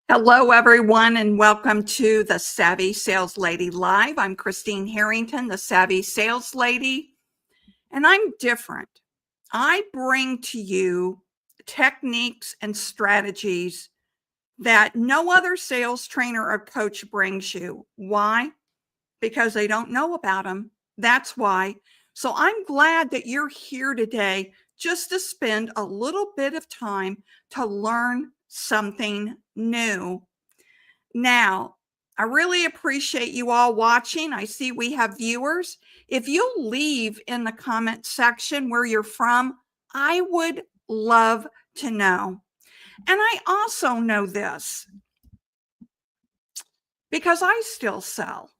Hello, everyone, and welcome to the Savvy Sales Lady Live. I'm Christine Harrington, the Savvy Sales Lady, and I'm different. I bring to you techniques and strategies that no other sales trainer or coach brings you. Why? Because they don't know about them. That's why. So I'm glad that you're here today just to spend a little bit of time to learn something new. Now, I really appreciate you all watching. I see we have viewers. If you'll leave in the comment section where you're from, I would love to know. And I also know this because I still sell.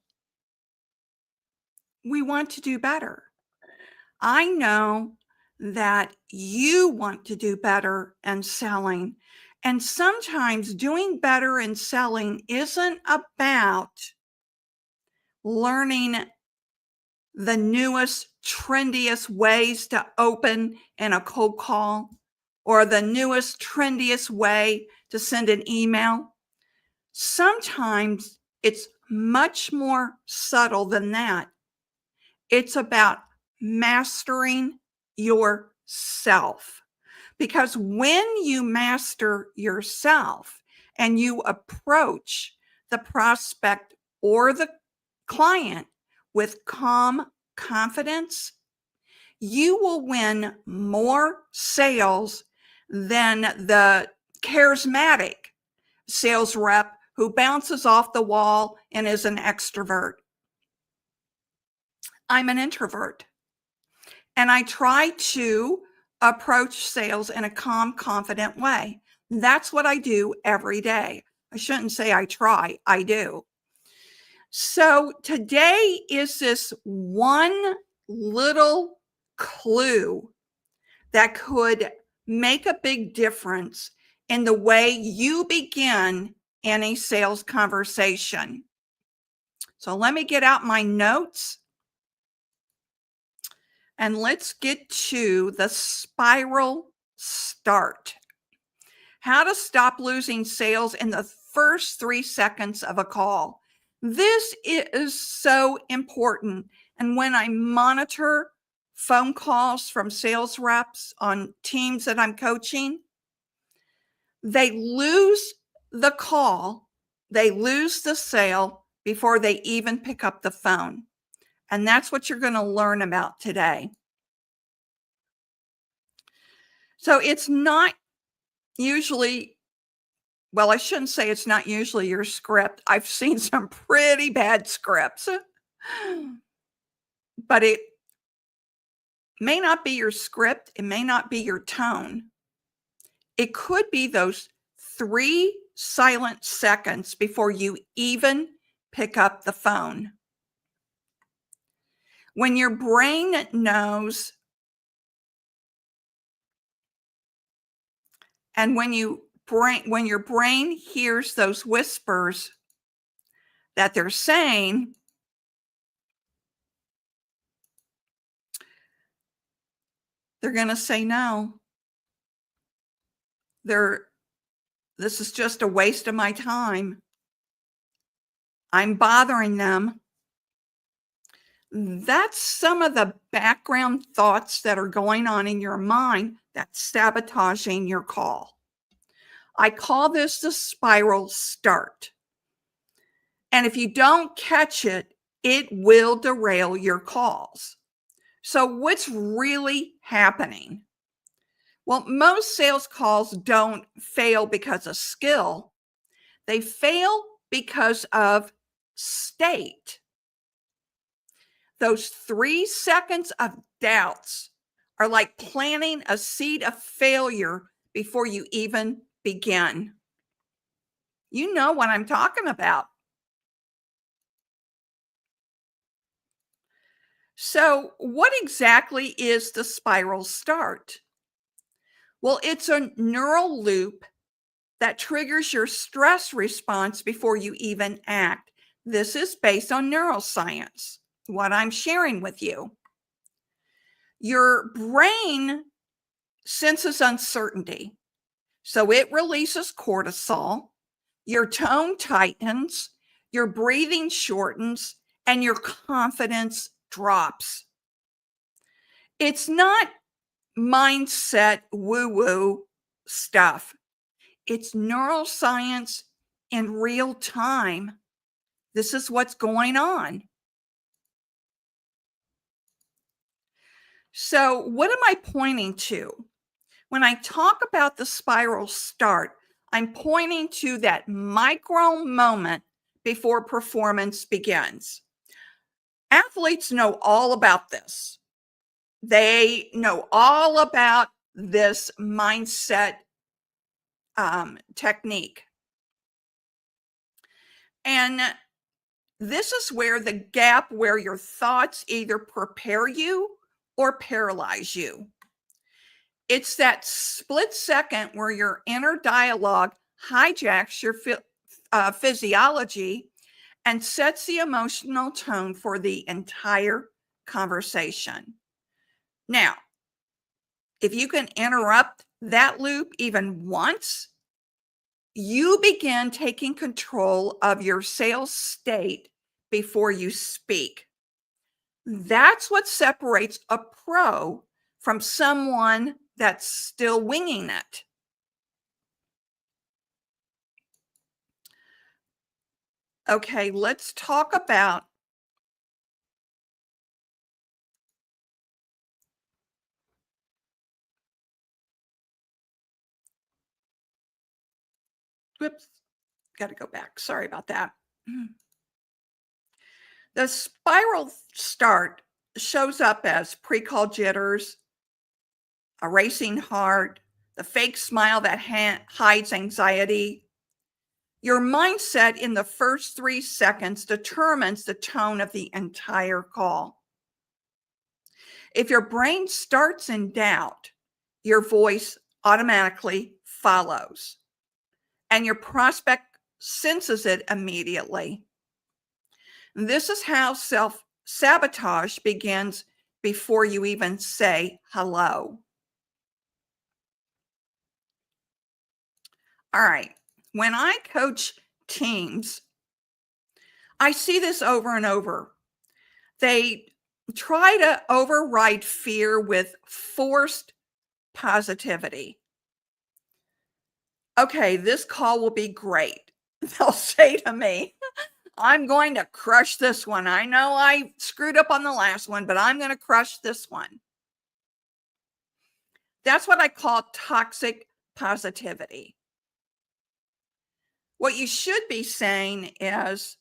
We want to do better. I know that you want to do better in selling. And sometimes doing better in selling isn't about learning the newest, trendiest ways to open in a cold call or the newest, trendiest way to send an email. Sometimes it's much more subtle than that. It's about mastering yourself. Because when you master yourself and you approach the prospect or the client with calm confidence, you will win more sales than the charismatic sales rep who bounces off the wall and is an extrovert. I'm an introvert, and I try to approach sales in a calm, confident way. That's what I do every day. I shouldn't say I try, I do. So today is this one little clue that could make a big difference in the way you begin any sales conversation. So let me get out my notes. And let's get to the spiral start. How to stop losing sales in the first 3 seconds of a call. This is so important. And when I monitor phone calls from sales reps on teams that I'm coaching, they lose the call, they lose the sale before they even pick up the phone. And that's what you're going to learn about today. So it's not usually well, I shouldn't say it's not usually your script. I've seen some pretty bad scripts, but it may not be your script. It may not be your tone. It could be those 3 silent seconds before you even pick up the phone. When your brain knows, and when your brain hears those whispers that they're saying, they're going to say no. This is just a waste of my time. I'm bothering them. That's some of the background thoughts that are going on in your mind that's sabotaging your call. I call this the spiral start. And if you don't catch it, it will derail your calls. So what's really happening? Well, most sales calls don't fail because of skill. They fail because of state. Those 3 seconds of doubts are like planting a seed of failure before you even begin. You know what I'm talking about. So, what exactly is the spiral start? Well, it's a neural loop that triggers your stress response before you even act. This is based on neuroscience, what I'm sharing with you. Your brain senses uncertainty, so it releases cortisol, your tone tightens, your breathing shortens, and your confidence drops. It's not mindset woo-woo stuff. It's neuroscience in real time. This is what's going on. So, what am I pointing to? When I talk about the spiral start, I'm pointing to that micro moment before performance begins. Athletes know all about this. They know all about this mindset technique. And this is where the gap where your thoughts either prepare you or paralyze you. It's that split second where your inner dialogue hijacks your physiology and sets the emotional tone for the entire conversation. Now, if you can interrupt that loop even once, you begin taking control of your sales state before you speak. That's what separates a pro from someone that's still winging it. Okay, let's talk about whoops, got to go back. Sorry about that. The spiral start shows up as pre-call jitters, a racing heart, the fake smile that hides anxiety. Your mindset in the first 3 seconds determines the tone of the entire call. If your brain starts in doubt, your voice automatically follows, and your prospect senses it immediately. This is how self-sabotage begins before you even say hello. All right. When I coach teams, I see this over and over. They try to override fear with forced positivity. Okay, this call will be great. They'll say to me, I'm going to crush this one. I know I screwed up on the last one, but I'm going to crush this one. That's what I call toxic positivity. What you should be saying is,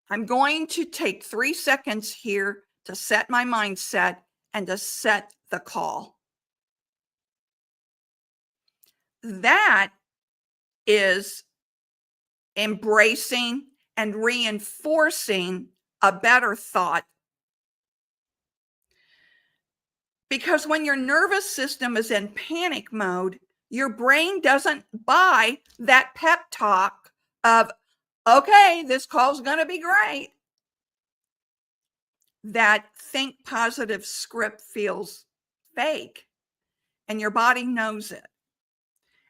I'm going to take 3 seconds here to set my mindset and to set the call. That is embracing and reinforcing a better thought. Because when your nervous system is in panic mode, your brain doesn't buy that pep talk of, okay, this call's going to be great. That think positive script feels fake, and your body knows it.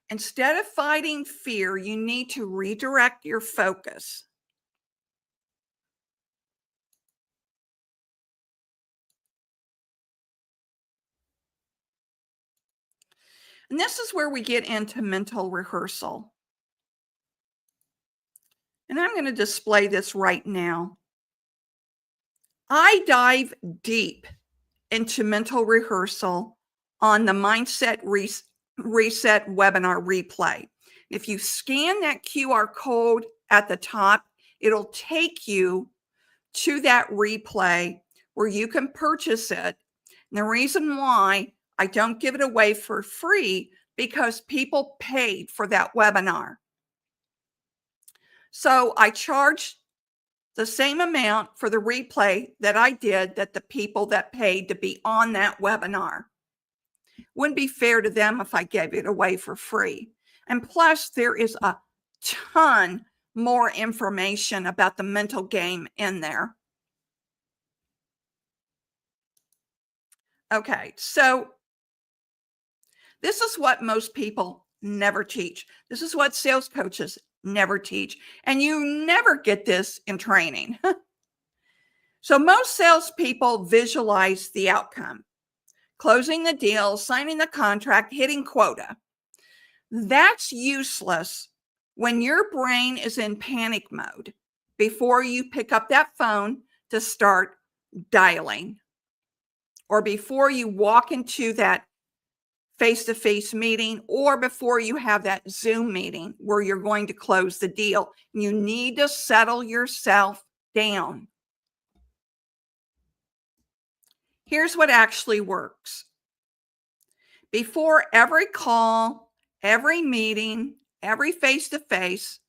Instead of fighting fear, you need to redirect your focus. And this is where we get into mental rehearsal. And I'm going to display this right now. I dive deep into mental rehearsal on the Mindset Reset webinar replay. If you scan that QR code at the top, it'll take you to that replay where you can purchase it. And the reason why I don't give it away for free, because people paid for that webinar. So I charge the same amount for the replay that I did that the people that paid to be on that webinar. Wouldn't be fair to them if I gave it away for free. And plus, there is a ton more information about the mental game in there. Okay, so this is what most people never teach. This is what sales coaches never teach. And you never get this in training. So most salespeople visualize the outcome, closing the deal, signing the contract, hitting quota. That's useless when your brain is in panic mode before you pick up that phone to start dialing, or before you walk into that face-to-face meeting, or before you have that Zoom meeting where you're going to close the deal. You need to settle yourself down. Here's what actually works. Before every call, every meeting, every face-to-face,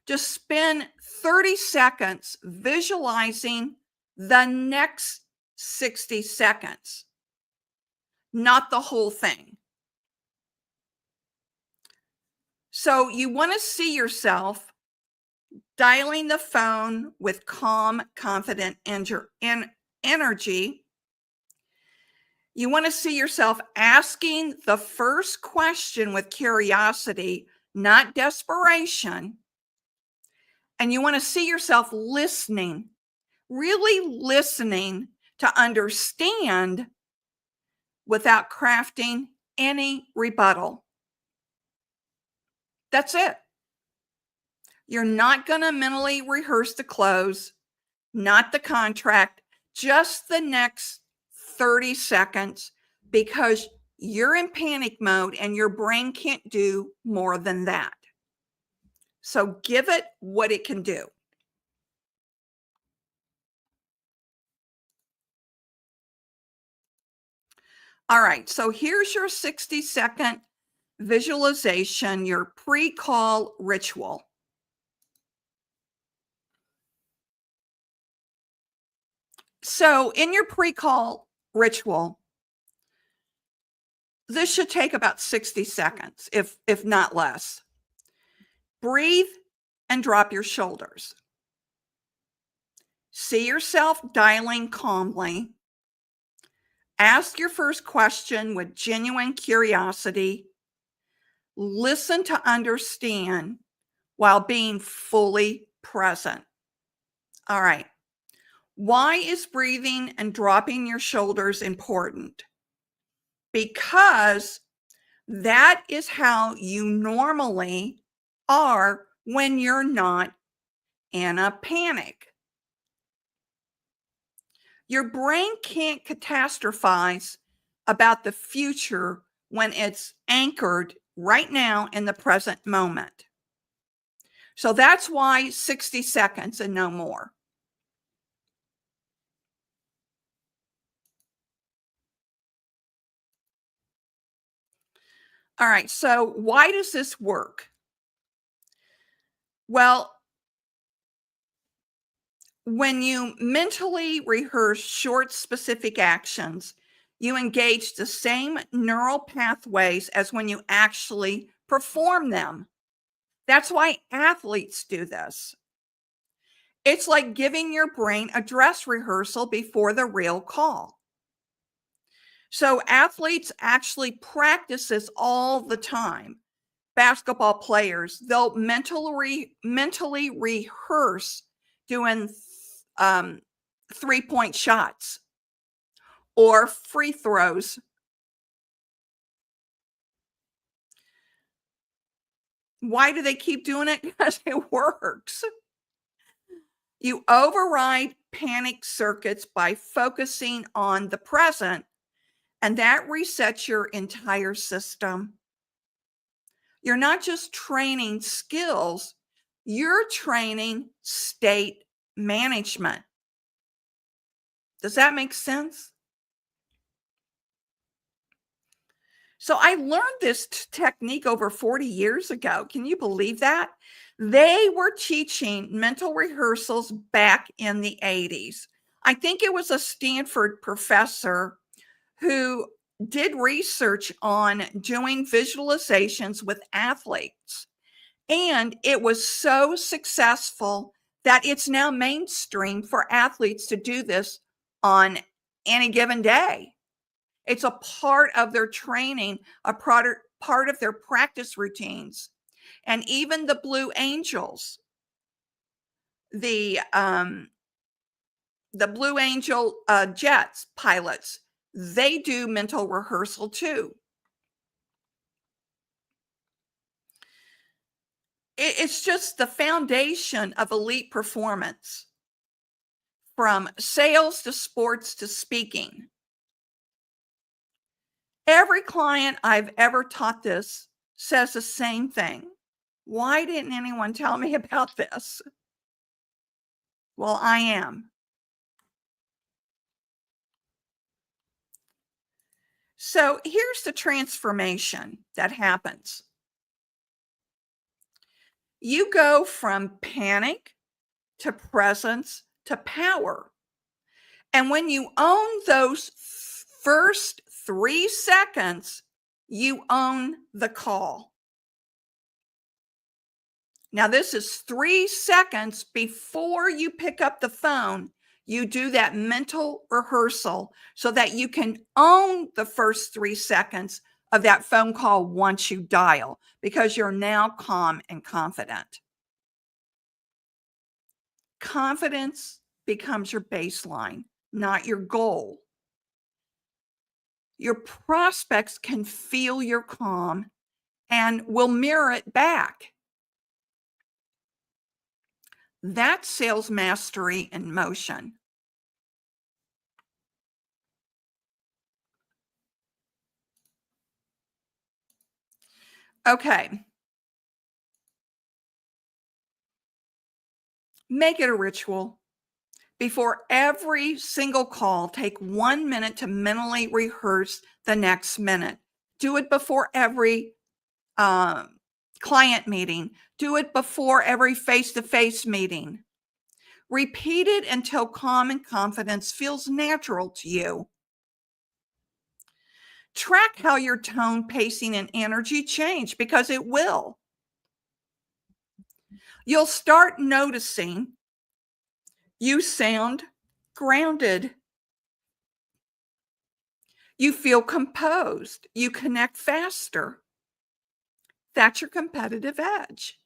just spend 30 seconds visualizing the next 60 seconds, not the whole thing. So you want to see yourself dialing the phone with calm, confident energy. You want to see yourself asking the first question with curiosity, not desperation. And you want to see yourself listening, really listening to understand without crafting any rebuttal. That's it. You're not going to mentally rehearse the close, not the contract, just the next 30 seconds, because you're in panic mode and your brain can't do more than that. So give it what it can do. All right, so here's your 60-second visualization, your pre-call ritual. So in your pre-call ritual, this should take about 60 seconds, if not less. Breathe and drop your shoulders. See yourself dialing calmly. Ask your first question with genuine curiosity. Listen to understand while being fully present. All right. Why is breathing and dropping your shoulders important? Because that is how you normally are when you're not in a panic. Your brain can't catastrophize about the future when it's anchored right now in the present moment. So that's why 60 seconds and no more. All right, so why does this work? Well, when you mentally rehearse short, specific actions, you engage the same neural pathways as when you actually perform them. That's why athletes do this. It's like giving your brain a dress rehearsal before the real call. So athletes actually practice this all the time. Basketball players, they'll mentally rehearse doing 3-point shots or free throws. Why do they keep doing it? Because it works. You override panic circuits by focusing on the present, and that resets your entire system. You're not just training skills, you're training state management. Does that make sense? So I learned this technique over 40 years ago. Can you believe that? They were teaching mental rehearsals back in the 80s. I think it was a Stanford professor who did research on doing visualizations with athletes. And it was so successful that it's now mainstream for athletes to do this on any given day. It's a part of their training, a part of their practice routines. And even the Blue Angels, the Blue Angel Jets pilots, they do mental rehearsal too. It's just the foundation of elite performance, from sales to sports to speaking. Every client I've ever taught this says the same thing. Why didn't anyone tell me about this? Well, I am. So here's the transformation that happens. You go from panic to presence to power. And when you own those first 3 seconds, you own the call. Now, this is 3 seconds before you pick up the phone. You do that mental rehearsal so that you can own the first 3 seconds of that phone call once you dial, because you're now calm and confident. Confidence becomes your baseline, not your goal. Your prospects can feel your calm and will mirror it back. That's sales mastery in motion. Okay. Make it a ritual. Before every single call, take 1 minute to mentally rehearse the next minute. Do it before every client meeting. Do it before every face-to-face meeting. Repeat it until calm and confidence feels natural to you. Track how your tone, pacing, and energy change, because it will. You'll start noticing you sound grounded. You feel composed. You connect faster. That's your competitive edge.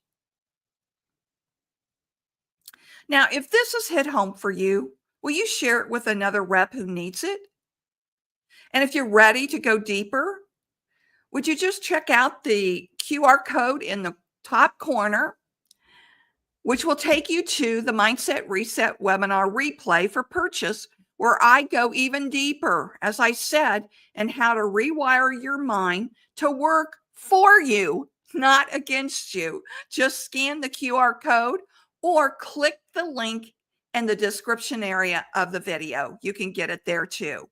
Now, if this has hit home for you, will you share it with another rep who needs it? And if you're ready to go deeper, would you just check out the QR code in the top corner, which will take you to the Mindset Reset webinar replay for purchase, where I go even deeper, as I said, in how to rewire your mind to work for you, not against you. Just scan the QR code or click the link in the description area of the video. You can get it there too.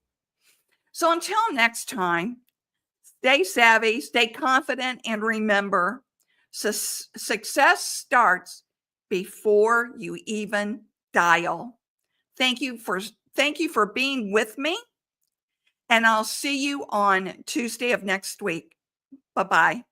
So until next time, stay savvy, stay confident, and remember, success starts before you even dial. Thank you for being with me, and I'll see you on Tuesday of next week. Bye-bye.